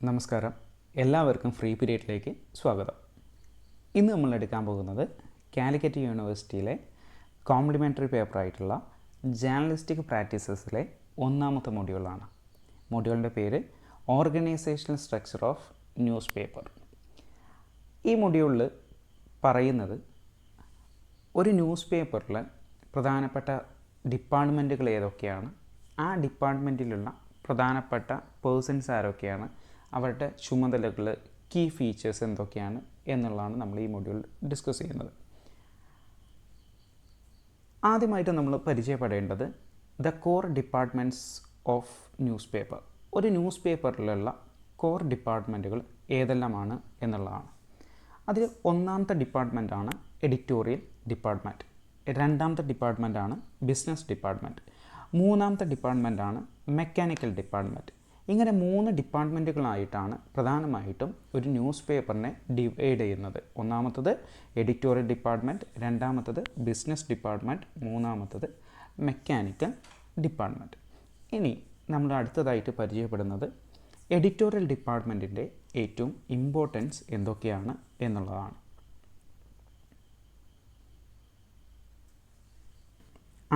നമസ്കാരം, എല്ലാവർക്കും ഫ്രീ പീരിയഡിലേക്ക് സ്വാഗതം. ഇന്ന് നമ്മൾ എടുക്കാൻ പോകുന്നത് കാലിക്കറ്റ് യൂണിവേഴ്സിറ്റിയിലെ കോംപ്ലിമെൻ്ററി പേപ്പറായിട്ടുള്ള ജേർണലിസ്റ്റിക് പ്രാക്ടീസസിലെ ഒന്നാമത്തെ മൊഡ്യൂളാണ്. മൊഡ്യൂളിൻ്റെ പേര് organisational structure of news paper. ഈ മൊഡ്യൂളിൽ പറയുന്നത് ഒരു ന്യൂസ് പേപ്പറിൽ പ്രധാനപ്പെട്ട ഡിപ്പാർട്ട്മെൻറ്റുകൾ ഏതൊക്കെയാണ്, ആ ഡിപ്പാർട്ട്മെൻറ്റിലുള്ള പ്രധാനപ്പെട്ട പേഴ്സൺസ് ആരൊക്കെയാണ്, അവരുടെ ചുമതലകൾ, കീ ഫീച്ചേഴ്സ് എന്തൊക്കെയാണ് എന്നുള്ളതാണ് നമ്മൾ ഈ മൊഡ്യൂളിൽ ഡിസ്കസ് ചെയ്യുന്നത്. ആദ്യമായിട്ട് നമ്മൾ പരിചയപ്പെടേണ്ടത് the core departments of newspaper. ഒരു ന്യൂസ് പേപ്പറിലുള്ള കോർ ഡിപ്പാർട്ട്മെൻറ്റുകൾ ഏതെല്ലാമാണ് എന്നുള്ളതാണ്. അതിൽ ഒന്നാമത്തെ ഡിപ്പാർട്ട്മെൻറ്റാണ് എഡിറ്റോറിയൽ ഡിപ്പാർട്ട്മെൻറ്റ്, രണ്ടാമത്തെ ഡിപ്പാർട്ട്മെൻറ്റാണ് ബിസിനസ് ഡിപ്പാർട്ട്മെൻറ്റ്, മൂന്നാമത്തെ ഡിപ്പാർട്ട്മെൻറ്റാണ് മെക്കാനിക്കൽ ഡിപ്പാർട്ട്മെൻറ്റ്. ഇങ്ങനെ 3 ഡിപ്പാർട്ട്മെൻറ്റുകളായിട്ടാണ് പ്രധാനമായിട്ടും ഒരു ന്യൂസ് പേപ്പറിനെ ഡിവൈഡ് ചെയ്യുന്നത്. ഒന്നാമത്തത് എഡിറ്റോറിയൽ ഡിപ്പാർട്ട്മെൻറ്റ്, രണ്ടാമത്തത് ബിസിനസ് ഡിപ്പാർട്ട്മെൻറ്റ്, മൂന്നാമത്തത് മെക്കാനിക്കൽ ഡിപ്പാർട്ട്മെൻറ്റ്. ഇനി നമ്മൾ അടുത്തതായിട്ട് പരിചയപ്പെടുന്നത് എഡിറ്റോറിയൽ ഡിപ്പാർട്ട്മെൻറ്റിൻ്റെ ഏറ്റവും ഇമ്പോർട്ടൻസ് എന്തൊക്കെയാണ് എന്നുള്ളതാണ്.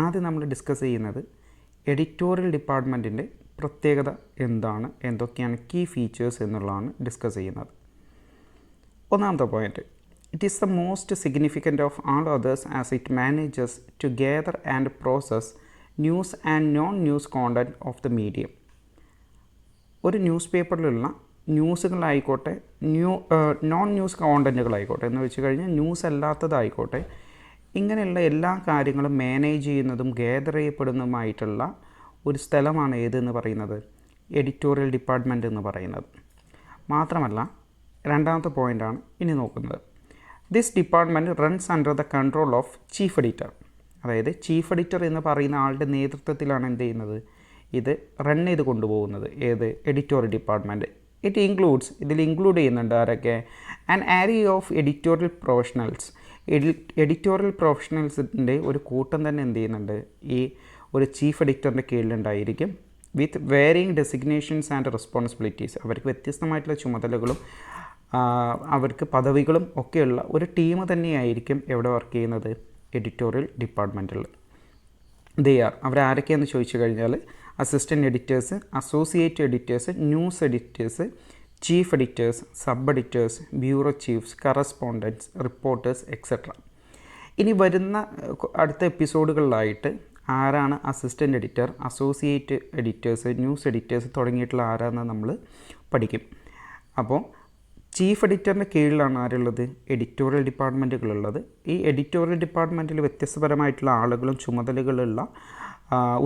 ആദ്യം നമ്മൾ ഡിസ്കസ് ചെയ്യുന്നത് എഡിറ്റോറിയൽ ഡിപ്പാർട്ട്മെൻറ്റിൻ്റെ പ്രത്യേകത എന്താണ്, എന്തൊക്കെയാണ് കീ ഫീച്ചേഴ്സ് എന്നുള്ളതാണ് ഡിസ്കസ് ചെയ്യുന്നത്. ഒന്നാമത്തെ point, it is the most significant of all others as it manages to gather and process news and non news content of the medium. ഒരു ന്യൂസ് പേപ്പറിലുള്ള ന്യൂസുകളായിക്കോട്ടെ, നോൺ ന്യൂസ് കോണ്ടൻറ്റുകളായിക്കോട്ടെ, എന്ന് വെച്ച് കഴിഞ്ഞാൽ ന്യൂസ് അല്ലാത്തതായിക്കോട്ടെ, ഇങ്ങനെയുള്ള എല്ലാ കാര്യങ്ങളും മാനേജ് ചെയ്യുന്നതും ഗേദർ ചെയ്യപ്പെടുന്നതുമായിട്ടുള്ള ഒരു സ്ഥലമാണ് ഏതെന്ന് പറയുന്നത് എഡിറ്റോറിയൽ ഡിപ്പാർട്ട്മെൻറ്റ് എന്ന് പറയുന്നത്. മാത്രമല്ല, രണ്ടാമത്തെ പോയിൻ്റാണ് ഇനി നോക്കുന്നത്. This department runs under the control of chief editor. അതായത് ചീഫ് എഡിറ്റർ എന്ന് പറയുന്ന ആളുടെ നേതൃത്വത്തിലാണ് എന്ത് ചെയ്യുന്നത്, ഇത് റൺ ചെയ്ത് കൊണ്ടുപോകുന്നത്. ഏത് എഡിറ്റോറിയൽ ഡിപ്പാർട്ട്മെൻറ്റ്. ഇതിൽ ഇൻക്ലൂഡ് ചെയ്യുന്നുണ്ട് ആരൊക്കെ, an array of editorial professionals. Editorial പ്രൊഫഷണൽസിൻ്റെ ഒരു കൂട്ടം തന്നെ എന്ത് ചെയ്യുന്നുണ്ട്, ഈ ഒരു ചീഫ് എഡിറ്ററിൻ്റെ കീഴിലുണ്ടായിരിക്കും. With varying designations and responsibilities. അവർക്ക് വ്യത്യസ്തമായിട്ടുള്ള ചുമതലകളും അവർക്ക് പദവികളും ഒക്കെയുള്ള ഒരു ടീം തന്നെയായിരിക്കും എവിടെ വർക്ക് ചെയ്യുന്നത്, എഡിറ്റോറിയൽ ഡിപ്പാർട്ട്മെൻറ്റിൽ. അവരാരൊക്കെയാണെന്ന് ചോദിച്ചു കഴിഞ്ഞാൽ assistant editors, associate editors, news editors, chief editors, sub editors, bureau chiefs, correspondents, reporters etcetera. ഇനി വരുന്ന അടുത്ത എപ്പിസോഡുകളിലായിട്ട് ആരാണ് assistant editor, associate editors, news editors തുടങ്ങിയിട്ടുള്ള ആരാന്ന് നമ്മൾ പഠിക്കും. അപ്പോൾ ചീഫ് എഡിറ്ററിൻ്റെ കീഴിലാണ് ആരുള്ളത്, എഡിറ്റോറിയൽ ഡിപ്പാർട്ട്മെൻറ്റുകളുള്ളത്. ഈ എഡിറ്റോറിയൽ ഡിപ്പാർട്ട്മെൻറ്റിൽ വ്യത്യസ്തപരമായിട്ടുള്ള ആളുകളും ചുമതലകളുള്ള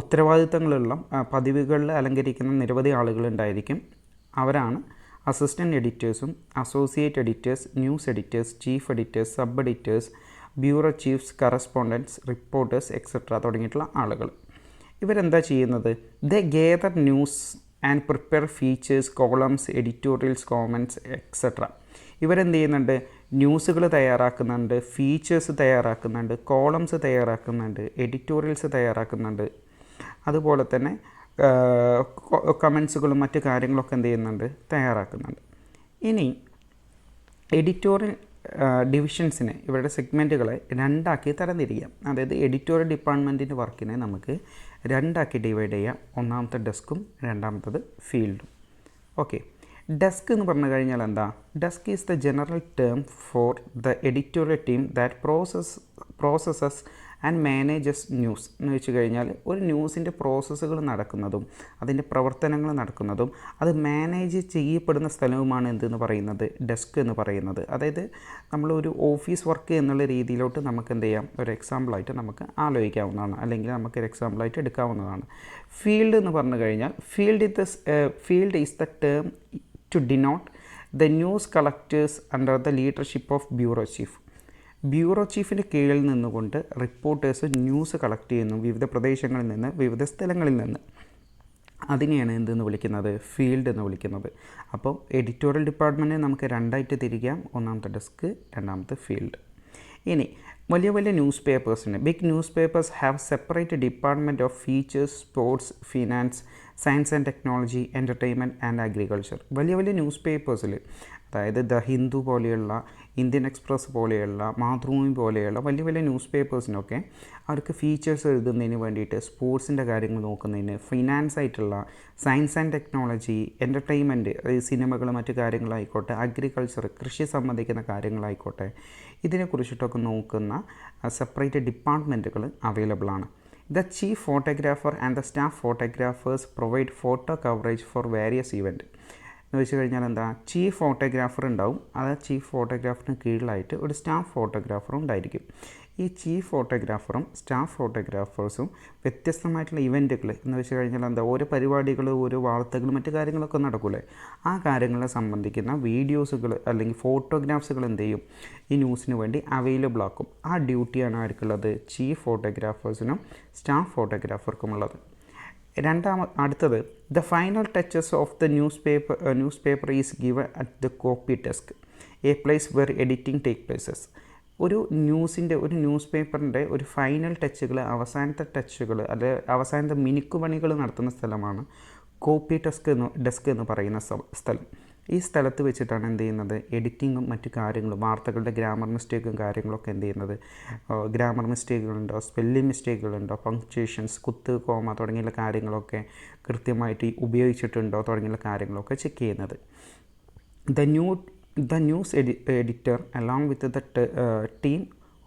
ഉത്തരവാദിത്തങ്ങളുള്ള പദവികളിൽ അലങ്കരിക്കുന്ന നിരവധി ആളുകളുണ്ടായിരിക്കും. അവരാണ് അസിസ്റ്റൻ്റ് എഡിറ്റേഴ്സും associate editors, news editors, chief editors, sub editors, bureau chiefs, correspondents, reporters etcetera തുടങ്ങിയിട്ടുള്ള ആളുകൾ. ഇവരെന്താ ചെയ്യുന്നത്, the gather news and prepare features, columns, editorials, comments etcetera. ഇവരെന്ത് ചെയ്യുന്നുണ്ട്, ന്യൂസുകൾ തയ്യാറാക്കുന്നുണ്ട്, ഫീച്ചേഴ്സ് തയ്യാറാക്കുന്നുണ്ട്, കോളംസ് തയ്യാറാക്കുന്നുണ്ട്, എഡിറ്റോറിയൽസ് തയ്യാറാക്കുന്നുണ്ട്. അതുപോലെ തന്നെ കമൻസുകളും മറ്റു കാര്യങ്ങളൊക്കെ എന്ത് ചെയ്യുന്നുണ്ട്, തയ്യാറാക്കുന്നുണ്ട്. ഇനി എഡിറ്റോറിയൽ ഡിവിഷൻസിനെ, ഇവരുടെ സെഗ്മെൻറ്റുകളെ രണ്ടാക്കി തരംതിരിക്കാം. അതായത് എഡിറ്റോറിയൽ ഡിപ്പാർട്ട്മെൻറ്റിൻ്റെ വർക്കിനെ നമുക്ക് രണ്ടാക്കി ഡിവൈഡ് ചെയ്യാം. ഒന്നാമത്തെ ഡെസ്കും രണ്ടാമത്തത് ഫീൽഡും. ഓക്കെ, ഡെസ്ക് എന്ന് പറഞ്ഞു കഴിഞ്ഞാൽ എന്താ, desk is the general term for the editorial team that processes and manages news. എന്ന് വെച്ച് കഴിഞ്ഞാൽ ഒരു ന്യൂസിൻ്റെ പ്രോസസ്സുകൾ നടക്കുന്നതും അതിൻ്റെ പ്രവർത്തനങ്ങൾ നടക്കുന്നതും അത് മാനേജ് ചെയ്യപ്പെടുന്ന സ്ഥലവുമാണ് എന്തെന്ന് പറയുന്നത്, ഡെസ്ക് എന്ന് പറയുന്നത്. അതായത് നമ്മളൊരു ഓഫീസ് വർക്ക് എന്നുള്ള രീതിയിലോട്ട് നമുക്ക് എന്ത് ചെയ്യാം, ഒരു എക്സാമ്പിളായിട്ട് നമുക്ക് ആലോചിക്കാവുന്നതാണ്, അല്ലെങ്കിൽ നമുക്കൊരു എക്സാമ്പിളായിട്ട് എടുക്കാവുന്നതാണ്. ഫീൽഡ് എന്ന് പറഞ്ഞു കഴിഞ്ഞാൽ field is the term to denote the news collectors under the leadership of bureau chief. Bureau ചീഫിൻ്റെ കീഴിൽ നിന്നുകൊണ്ട് റിപ്പോർട്ടേഴ്സ് ന്യൂസ് കളക്ട് ചെയ്യുന്നു വിവിധ പ്രദേശങ്ങളിൽ നിന്ന്, വിവിധ സ്ഥലങ്ങളിൽ നിന്ന്. അതിനെയാണ് എന്തെന്ന് വിളിക്കുന്നത്, ഫീൽഡ് എന്ന് വിളിക്കുന്നത്. അപ്പോൾ എഡിറ്റോറിയൽ ഡിപ്പാർട്ട്മെൻറ്റിനെ നമുക്ക് രണ്ടായിട്ട് തിരിക്കാം, ഒന്നാമത്തെ ഡെസ്ക്, രണ്ടാമത്തെ ഫീൽഡ്. ഇനി വലിയ വലിയ ന്യൂസ് പേപ്പേഴ്സിന്, big newspapers have separate department of features, sports, finance, science and technology, entertainment and agriculture. വലിയ വലിയ ന്യൂസ് പേപ്പേഴ്സിൽ, അതായത് ദ ഹിന്ദു പോലെയുള്ള, ഇന്ത്യൻ എക്സ്പ്രസ് പോലെയുള്ള, മാതൃഭൂമി പോലെയുള്ള വലിയ വലിയ ന്യൂസ് പേപ്പേഴ്സിനൊക്കെ അവർക്ക് ഫീച്ചേഴ്സ് എഴുതുന്നതിന് വേണ്ടിയിട്ട്, സ്പോർട്സിൻ്റെ കാര്യങ്ങൾ നോക്കുന്നതിന്, ഫിനാൻസ് ആയിട്ടുള്ള, സയൻസ് ആൻഡ് ടെക്നോളജി, എൻ്റർടൈൻമെൻറ്റ്, സിനിമകൾ, മറ്റു കാര്യങ്ങളായിക്കോട്ടെ, അഗ്രികൾച്ചർ, കൃഷി സംബന്ധിക്കുന്ന കാര്യങ്ങളായിക്കോട്ടെ, ഇതിനെക്കുറിച്ചിട്ടൊക്കെ നോക്കുന്ന സെപ്പറേറ്റ് ഡിപ്പാർട്ട്മെൻറ്റുകൾ അവൈലബിൾ ആണ്. The chief photographer and the staff photographers provide photo coverage for various events. എന്ന് വെച്ച് കഴിഞ്ഞാൽ എന്താ, ചീഫ് ഫോട്ടോഗ്രാഫർ ഉണ്ടാവും. അത് ചീഫ് ഫോട്ടോഗ്രാഫറിന് കീഴിലായിട്ട് ഒരു സ്റ്റാഫ് ഫോട്ടോഗ്രാഫറും ഉണ്ടായിരിക്കും. ഈ ചീഫ് ഫോട്ടോഗ്രാഫറും സ്റ്റാഫ് ഫോട്ടോഗ്രാഫേഴ്സും വ്യത്യസ്തമായിട്ടുള്ള ഇവൻറ്റുകൾ എന്ന് വെച്ച് കഴിഞ്ഞാൽ എന്താ, ഓരോ പരിപാടികൾ, ഓരോ വാർത്തകൾ, മറ്റു കാര്യങ്ങളൊക്കെ നടക്കൂലേ, ആ കാര്യങ്ങളെ സംബന്ധിക്കുന്ന വീഡിയോസുകൾ അല്ലെങ്കിൽ ഫോട്ടോഗ്രാഫ്സുകൾ എന്ത് ചെയ്യും, ഈ ന്യൂസിന് വേണ്ടി അവൈലബിൾ ആക്കും. ആ ഡ്യൂട്ടിയാണ് ആർക്കുള്ളത്, ചീഫ് ഫോട്ടോഗ്രാഫേഴ്സിനും സ്റ്റാഫ് ഫോട്ടോഗ്രാഫർക്കുമുള്ളത്. അടുത്തത്, the final touches of the newspaper is given at the copy desk, A place were editing take places. ഒരു ന്യൂസ് പേപ്പറിൻ്റെ ഒരു ഫൈനൽ ടച്ചുകൾ, അവസാനത്തെ ടച്ചുകൾ, അല്ലെങ്കിൽ അവസാനത്തെ മിനുക്കുപണികൾ നടത്തുന്ന സ്ഥലമാണ് കോപ്പി ഡെസ്ക് എന്ന് പറയുന്ന സ്ഥലം. ഈ സ്ഥലത്ത് വെച്ചിട്ടാണ് എന്ത് ചെയ്യുന്നത്, എഡിറ്റിങ്ങും മറ്റു കാര്യങ്ങളും, വാർത്തകളുടെ ഗ്രാമർ മിസ്റ്റേക്കും കാര്യങ്ങളൊക്കെ എന്ത് ചെയ്യുന്നത്, ഗ്രാമർ മിസ്റ്റേക്കുകളുണ്ടോ, സ്പെല്ലിംഗ് മിസ്റ്റേക്കുകളുണ്ടോ, പങ്ക്ച്വേഷൻസ്, കുത്ത്, കോമ തുടങ്ങിയുള്ള കാര്യങ്ങളൊക്കെ കൃത്യമായിട്ട് ഉപയോഗിച്ചിട്ടുണ്ടോ തുടങ്ങിയുള്ള കാര്യങ്ങളൊക്കെ ചെക്ക് ചെയ്യുന്നത്. The news editor along with the team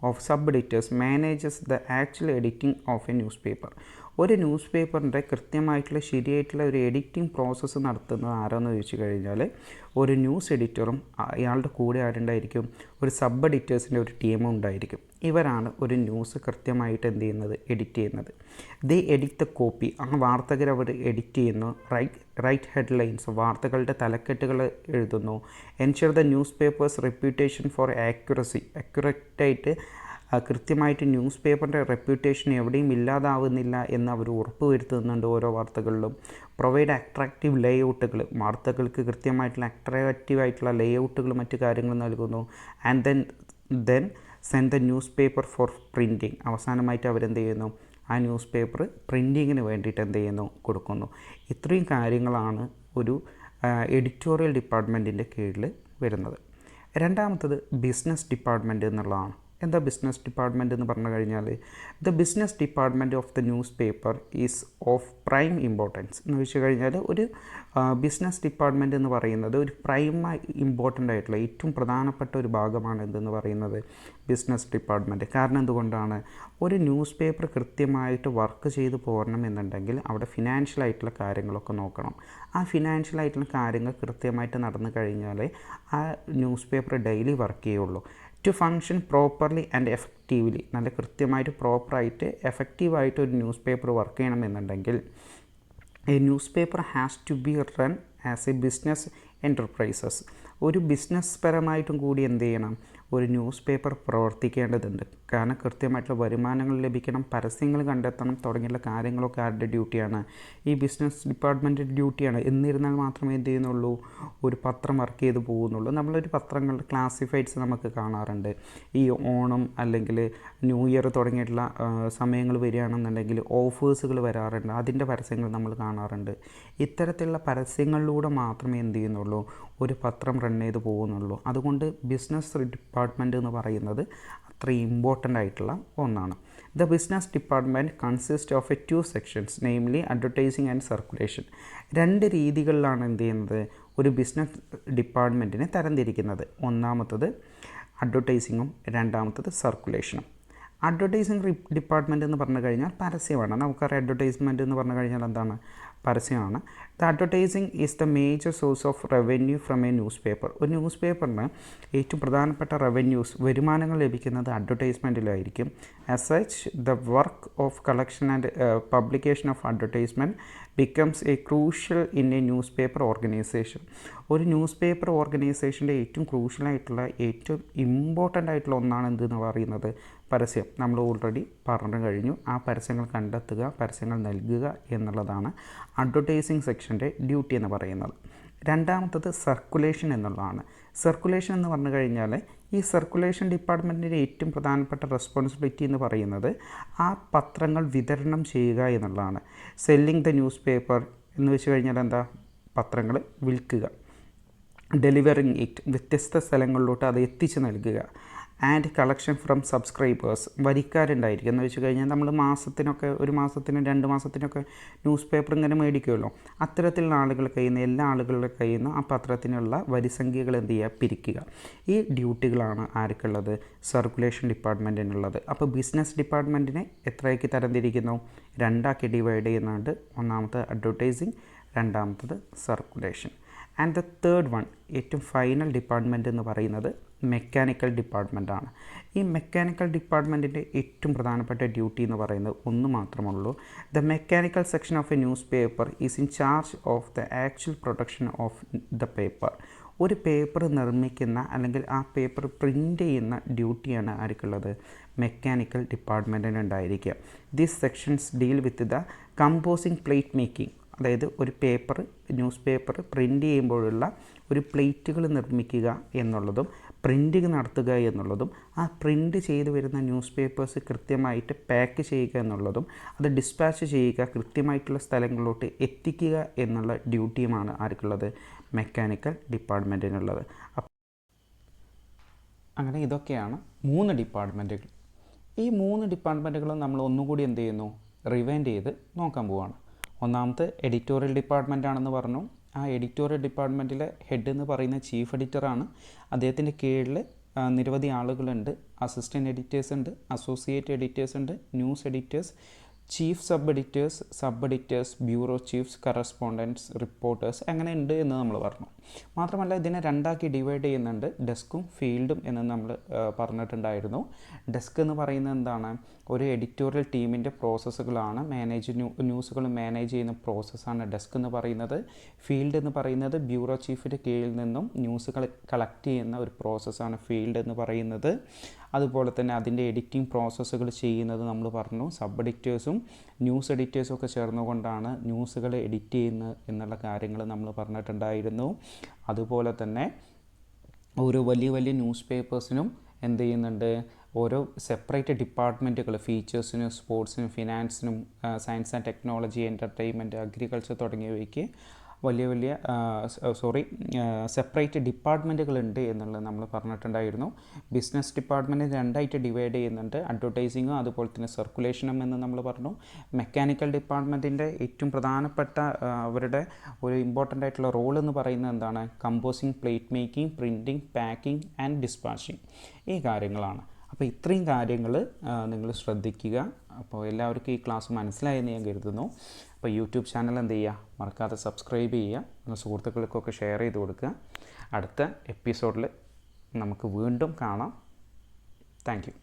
of sub-editors manages the actual editing of a newspaper. ഒരു ന്യൂസ് പേപ്പറിൻ്റെ കൃത്യമായിട്ടുള്ള ശരിയായിട്ടുള്ള ഒരു എഡിറ്റിംഗ് പ്രോസസ്സ് നടത്തുന്നത് ആരാന്ന് ചോദിച്ചു കഴിഞ്ഞാൽ ഒരു ന്യൂസ് എഡിറ്ററും അയാളുടെ കൂടെ ആരുണ്ടായിരിക്കും, ഒരു സബ് എഡിറ്റേഴ്സിൻ്റെ ഒരു ടീമും ഉണ്ടായിരിക്കും. ഇവരാണ് ഒരു ന്യൂസ് കൃത്യമായിട്ട് എന്ത് ചെയ്യുന്നത്, എഡിറ്റ് ചെയ്യുന്നത്. ദേ എഡിറ്റ് ദ കോപ്പി, ആ വാർത്തകൾ അവർ എഡിറ്റ് ചെയ്യുന്നു. റൈറ്റ് ഹെഡ്ലൈൻസ്, വാർത്തകളുടെ തലക്കെട്ടുകൾ എഴുതുന്നു. Ensure the newspaper's reputation for അക്യുറേറ്റായിട്ട് കൃത്യമായിട്ട് ന്യൂസ് പേപ്പറിൻ്റെ റെപ്യൂട്ടേഷൻ എവിടെയും ഇല്ലാതാവുന്നില്ല എന്ന് അവർ ഉറപ്പ് വരുത്തുന്നുണ്ട് ഓരോ വാർത്തകളിലും. പ്രൊവൈഡ് അട്രാക്റ്റീവ് ലേഔട്ടുകൾ, വാർത്തകൾക്ക് കൃത്യമായിട്ടുള്ള അട്രാക്റ്റീവായിട്ടുള്ള ലേഔട്ടുകൾ മറ്റു കാര്യങ്ങൾ നൽകുന്നു. And then send the newspaper for printing. അവസാനമായിട്ട് അവരെന്ത് ചെയ്യുന്നു, ആ ന്യൂസ് പേപ്പർ പ്രിൻറ്റിങ്ങിന് വേണ്ടിയിട്ട് എന്ത് ചെയ്യുന്നു, കൊടുക്കുന്നു. ഇത്രയും കാര്യങ്ങളാണ് ഒരു എഡിറ്റോറിയൽ ഡിപ്പാർട്ട്മെൻറ്റിൻ്റെ കീഴിൽ വരുന്നത്. രണ്ടാമത്തത് ബിസിനസ് ഡിപ്പാർട്ട്മെൻറ്റ് എന്നുള്ളതാണ്. എന്താ ബിസിനസ് ഡിപ്പാർട്ട്മെൻറ്റ് എന്ന് പറഞ്ഞു കഴിഞ്ഞാൽ, the business department of the newspaper is of prime importance എന്ന് വെച്ച് കഴിഞ്ഞാൽ, ഒരു ബിസിനസ് ഡിപ്പാർട്ട്മെൻറ്റ് എന്ന് പറയുന്നത് ഒരു പ്രൈമായി ഇമ്പോർട്ടൻ്റ് ആയിട്ടുള്ള ഏറ്റവും പ്രധാനപ്പെട്ട ഒരു ഭാഗമാണ് എന്തെന്ന് പറയുന്നത് ബിസിനസ് ഡിപ്പാർട്ട്മെൻറ്റ്. കാരണം എന്തുകൊണ്ടാണ്, ഒരു ന്യൂസ് പേപ്പർ കൃത്യമായിട്ട് വർക്ക് ചെയ്ത് പോരണം എന്നുണ്ടെങ്കിൽ അവിടെ ഫിനാൻഷ്യലായിട്ടുള്ള കാര്യങ്ങളൊക്കെ നോക്കണം. ആ ഫിനാൻഷ്യലായിട്ടുള്ള കാര്യങ്ങൾ കൃത്യമായിട്ട് നടന്നു കഴിഞ്ഞാൽ ആ ന്യൂസ് പേപ്പർ ഡെയിലി വർക്ക് ചെയ്യുള്ളൂ. To function properly and effectively, നല്ല കൃത്യമായിട്ട് പ്രോപ്പറായിട്ട് എഫക്റ്റീവായിട്ട് ഒരു ന്യൂസ് പേപ്പർ വർക്ക് ചെയ്യണമെന്നുണ്ടെങ്കിൽ a newspaper has to be run as a business enterprises. ഒരു ബിസിനസ് പരമായിട്ടും കൂടി എന്ത് ചെയ്യണം, ഒരു ന്യൂസ് പേപ്പർ പ്രവർത്തിക്കേണ്ടതുണ്ട്. കാരണം കൃത്യമായിട്ടുള്ള വരുമാനങ്ങൾ ലഭിക്കണം, പരസ്യങ്ങൾ കണ്ടെത്തണം തുടങ്ങിയുള്ള കാര്യങ്ങളൊക്കെ ആരുടെ ഡ്യൂട്ടിയാണ്, ഈ ബിസിനസ് ഡിപ്പാർട്ട്മെൻറ്റിൻ്റെ ഡ്യൂട്ടിയാണ്. എന്നിരുന്നാൽ മാത്രമേ എന്ത് ചെയ്യുന്നുള്ളൂ, ഒരു പത്രം വർക്ക് ചെയ്ത് പോകുന്നുള്ളൂ. നമ്മളൊരു പത്രങ്ങൾ ക്ലാസിഫൈഡ്സ് നമുക്ക് കാണാറുണ്ട്. ഈ ഓണം അല്ലെങ്കിൽ ന്യൂ ഇയർ തുടങ്ങിയിട്ടുള്ള സമയങ്ങൾ വരികയാണെന്നുണ്ടെങ്കിൽ ഓഫേഴ്സുകൾ വരാറുണ്ട്, അതിൻ്റെ പരസ്യങ്ങൾ നമ്മൾ കാണാറുണ്ട്. ഇത്തരത്തിലുള്ള പരസ്യങ്ങളിലൂടെ മാത്രമേ എന്ത് ചെയ്യുന്നുള്ളൂ, ഒരു പത്രം റൺ ചെയ്ത് പോകുന്നുള്ളൂ. അതുകൊണ്ട് ബിസിനസ് ഡിപ്പാർട്ട്മെൻറ്റ് എന്ന് പറയുന്നത് അത്രയും ഇമ്പോർട്ടൻ്റ് ആയിട്ടുള്ള ഒന്നാണ്. The business department consist of A 2 sections, namely advertising and circulation. 2 രീതികളിലാണ് എന്ത് ചെയ്യുന്നത്, ഒരു ബിസിനസ് ഡിപ്പാർട്ട്മെൻറ്റിനെ തരംതിരിക്കുന്നത്. ഒന്നാമത്തത് അഡ്വർടൈസിങ്ങും രണ്ടാമത്തത് സർക്കുലേഷനും. അഡ്വർടൈസിങ് ഡിപ്പാർട്ട്മെൻറ്റ് എന്ന് പറഞ്ഞു കഴിഞ്ഞാൽ പരസ്യമാണ്. നമുക്കറിയാം അഡ്വർടൈസ്മെൻറ്റ് എന്ന് പറഞ്ഞു കഴിഞ്ഞാൽ എന്താണ്, പരസ്യമാണ്. The advertising is the major source of revenue from a newspaper. ഒരു ന്യൂസ് പേപ്പറിന് ഏറ്റവും പ്രധാനപ്പെട്ട വരുമാനങ്ങൾ ലഭിക്കുന്നത് അഡ്വർടൈസ്മെൻറ്റിലായിരിക്കും. As such the work of collection and publication of advertisement becomes a crucial in a newspaper organisation. ഒരു ന്യൂസ് പേപ്പർ ഓർഗനൈസേഷൻ്റെ ഏറ്റവും ക്രൂഷ്യലായിട്ടുള്ള, ഏറ്റവും ഇമ്പോർട്ടൻ്റ് ആയിട്ടുള്ള ഒന്നാണ് എന്തെന്ന് പറയുന്നത് പരസ്യം. നമ്മൾ ഓൾറെഡി പറഞ്ഞു കഴിഞ്ഞു. ആ പരസ്യങ്ങൾ കണ്ടെത്തുക, പരസ്യങ്ങൾ നൽകുക എന്നുള്ളതാണ് അഡ്വർടൈസിങ് സെക്ഷൻ്റെ ഡ്യൂട്ടി എന്ന് പറയുന്നത്. രണ്ടാമത്തത് സർക്കുലേഷൻ എന്നുള്ളതാണ്. സർക്കുലേഷൻ എന്ന് പറഞ്ഞു കഴിഞ്ഞാൽ ഈ സർക്കുലേഷൻ ഡിപ്പാർട്ട്മെൻറ്റിൻ്റെ ഏറ്റവും പ്രധാനപ്പെട്ട റെസ്പോൺസിബിലിറ്റി എന്ന് പറയുന്നത് ആ പത്രങ്ങൾ വിതരണം ചെയ്യുക എന്നുള്ളതാണ്. സെല്ലിംഗ് ദ ന്യൂസ് പേപ്പർ എന്ന് വെച്ച് കഴിഞ്ഞാൽ എന്താ, പത്രങ്ങൾ വിൽക്കുക. ഡെലിവറിങ് ഇറ്റ്, വ്യത്യസ്ത സ്ഥലങ്ങളിലോട്ട് അത് എത്തിച്ച് നൽകുക. ആൻഡ് കളക്ഷൻ ഫ്രം സബ്സ്ക്രൈബേഴ്സ്, വരിക്കാരുണ്ടായിരിക്കും. എന്ന് വെച്ച് കഴിഞ്ഞാൽ നമ്മൾ മാസത്തിനൊക്കെ, ഒരു മാസത്തിനും 2 മാസത്തിനൊക്കെ ന്യൂസ് പേപ്പർ ഇങ്ങനെ മേടിക്കുമല്ലോ. അത്തരത്തിലുള്ള ആളുകളുടെ കയ്യിൽ നിന്ന്, എല്ലാ ആളുകളുടെ കയ്യിൽ നിന്ന് ആ പത്രത്തിനുള്ള വരിസംഖ്യകൾ എന്ത് ചെയ്യുക, പിരിക്കുക. ഈ ഡ്യൂട്ടികളാണ് ആർക്കുള്ളത്, സർക്കുലേഷൻ ഡിപ്പാർട്ട്മെൻറ്റിനുള്ളത്. അപ്പോൾ ബിസിനസ് ഡിപ്പാർട്ട്മെൻറ്റിനെ എത്രയാക്കി തരംതിരിക്കുന്നു, 2 ഡിവൈഡ് ചെയ്യുന്നുണ്ട്. ഒന്നാമത്തെ അഡ്വർടൈസിങ്, രണ്ടാമത്തത് circulation. And the third one, ഏറ്റവും ഫൈനൽ ഡിപ്പാർട്ട്മെൻറ്റ് എന്ന് പറയുന്നത് മെക്കാനിക്കൽ ഡിപ്പാർട്ട്മെൻറ്റാണ്. ഈ മെക്കാനിക്കൽ ഡിപ്പാർട്ട്മെൻറ്റിൻ്റെ ഏറ്റവും പ്രധാനപ്പെട്ട ഡ്യൂട്ടി എന്ന് പറയുന്നത് ഒന്ന് മാത്രമുള്ളൂ. The mechanical section of a newspaper is in charge of the actual production of the paper. ഒരു പേപ്പർ നിർമ്മിക്കുന്ന അല്ലെങ്കിൽ ആ പേപ്പർ പ്രിൻ്റ് ചെയ്യുന്ന ഡ്യൂട്ടിയാണ് ആർക്കുള്ളത്, മെക്കാനിക്കൽ ഡിപ്പാർട്ട്മെൻറ്റിന് ഉണ്ടായിരിക്കുക. These sections deal with the composing plate making, അതായത് ഒരു പേപ്പർ, ന്യൂസ് പേപ്പർ പ്രിൻ്റ് ചെയ്യുമ്പോഴുള്ള ഒരു പ്ലേറ്റുകൾ നിർമ്മിക്കുക എന്നുള്ളതും പ്രിൻറ്റിങ് നടത്തുക എന്നുള്ളതും ആ പ്രിൻ്റ് ചെയ്ത് വരുന്ന ന്യൂസ് പേപ്പേഴ്സ് കൃത്യമായിട്ട് പാക്ക് ചെയ്യുക എന്നുള്ളതും അത് ഡിസ്പാച്ച് ചെയ്യുക, കൃത്യമായിട്ടുള്ള സ്ഥലങ്ങളിലോട്ട് എത്തിക്കുക എന്നുള്ള ഡ്യൂട്ടിയുമാണ് ആർക്കുള്ളത്, മെക്കാനിക്കൽ ഡിപ്പാർട്ട്മെൻറ്റിനുള്ളത്. അങ്ങനെ ഇതൊക്കെയാണ് 3 ഡിപ്പാർട്ട്മെൻറ്റുകൾ. ഈ 3 ഡിപ്പാർട്ട്മെൻറ്റുകളും നമ്മൾ ഒന്നുകൂടി എന്ത് ചെയ്യുന്നു, റിവൈൻഡ് ചെയ്ത് നോക്കാൻ പോവുകയാണ്. ഒന്നാമത്തെ എഡിറ്റോറിയൽ ഡിപ്പാർട്ട്മെൻ്റ് ആണെന്ന് പറഞ്ഞു. ആ എഡിറ്റോറിയൽ ഡിപ്പാർട്ട്മെൻറ്റിലെ ഹെഡ് എന്ന് പറയുന്ന ചീഫ് എഡിറ്ററാണ്. അദ്ദേഹത്തിൻ്റെ കീഴിൽ നിരവധി ആളുകളുണ്ട്. അസിസ്റ്റൻറ്റ് എഡിറ്റേഴ്സ് ഉണ്ട്, അസോസിയേറ്റ് എഡിറ്റേഴ്സ് ഉണ്ട്, news editors, chief sub editors, bureau chiefs, correspondence, reporters, അങ്ങനെ ഉണ്ട് എന്ന് നമ്മൾ പറഞ്ഞു. മാത്രമല്ല ഇതിനെ 2 ഡിവൈഡ് ചെയ്യുന്നുണ്ട്, ഡെസ്കും ഫീൽഡും എന്ന് നമ്മൾ പറഞ്ഞിട്ടുണ്ടായിരുന്നു. ഡെസ്ക് എന്ന് പറയുന്നത് എന്താണ്, ഒരു എഡിറ്റോറിയൽ ടീമിൻ്റെ പ്രോസസ്സുകളാണ്, ന്യൂസുകൾ മാനേജ് ചെയ്യുന്ന പ്രോസസ്സാണ് ഡെസ്ക് എന്ന് പറയുന്നത്. ഫീൽഡ് എന്ന് പറയുന്നത് ബ്യൂറോ ചീഫിൻ്റെ കീഴിൽ നിന്നും ന്യൂസുകൾ കളക്ട് ചെയ്യുന്ന ഒരു പ്രോസസ്സാണ് ഫീൽഡ് എന്ന് പറയുന്നത്. അതുപോലെ തന്നെ അതിൻ്റെ എഡിറ്റിംഗ് പ്രോസസ്സുകൾ ചെയ്യുന്നത് നമ്മൾ പറഞ്ഞു, സബ് എഡിറ്റേഴ്സും ന്യൂസ് എഡിറ്റേഴ്സും ഒക്കെ ചേർന്നുകൊണ്ടാണ് ന്യൂസുകൾ എഡിറ്റ് ചെയ്യുന്നത് എന്നുള്ള കാര്യങ്ങൾ നമ്മൾ പറഞ്ഞിട്ടുണ്ടായിരുന്നു. അതുപോലെ തന്നെ ഓരോ വലിയ ന്യൂസ് പേപ്പേഴ്സിനും എന്ത് ചെയ്യുന്നുണ്ട്, ഓരോ സെപ്പറേറ്റ് ഡിപ്പാർട്ട്മെൻറ്റുകൾ, ഫീച്ചേഴ്സിനും സ്പോർട്സിനും ഫിനാൻസിനും science and technology, entertainment, agriculture തുടങ്ങിയവയ്ക്ക് സെപ്പറേറ്റ് ഡിപ്പാർട്ട്മെൻറ്റുകളുണ്ട് എന്നുള്ളത് നമ്മൾ പറഞ്ഞിട്ടുണ്ടായിരുന്നു. ബിസിനസ് ഡിപ്പാർട്ട്മെൻറ്റ് 2 ഡിവൈഡ് ചെയ്യുന്നുണ്ട്, അഡ്വർടൈസിങ്ങും അതുപോലെ തന്നെ സർക്കുലേഷനും എന്ന് നമ്മൾ പറഞ്ഞു. മെക്കാനിക്കൽ ഡിപ്പാർട്ട്മെൻറ്റിൻ്റെ ഏറ്റവും പ്രധാനപ്പെട്ട അവരുടെ ഒരു ഇമ്പോർട്ടൻ്റ് ആയിട്ടുള്ള റോൾ എന്ന് പറയുന്നത് എന്താണ്, composing, plate making, printing, packing and dispatching, ഈ കാര്യങ്ങളാണ്. അപ്പോൾ ഇത്രയും കാര്യങ്ങൾ നിങ്ങൾ ശ്രദ്ധിക്കുക. അപ്പോൾ എല്ലാവർക്കും ഈ ക്ലാസ് മനസ്സിലായെന്ന് ഞാൻ കരുതുന്നു. അപ്പോൾ യൂട്യൂബ് ചാനൽ എന്ത് ചെയ്യുക, മറക്കാതെ സബ്സ്ക്രൈബ് ചെയ്യുക, നിങ്ങളുടെ സുഹൃത്തുക്കൾക്കൊക്കെ ഷെയർ ചെയ്ത് കൊടുക്കുക. അടുത്ത എപ്പിസോഡിൽ നമുക്ക് വീണ്ടും കാണാം. Thank you.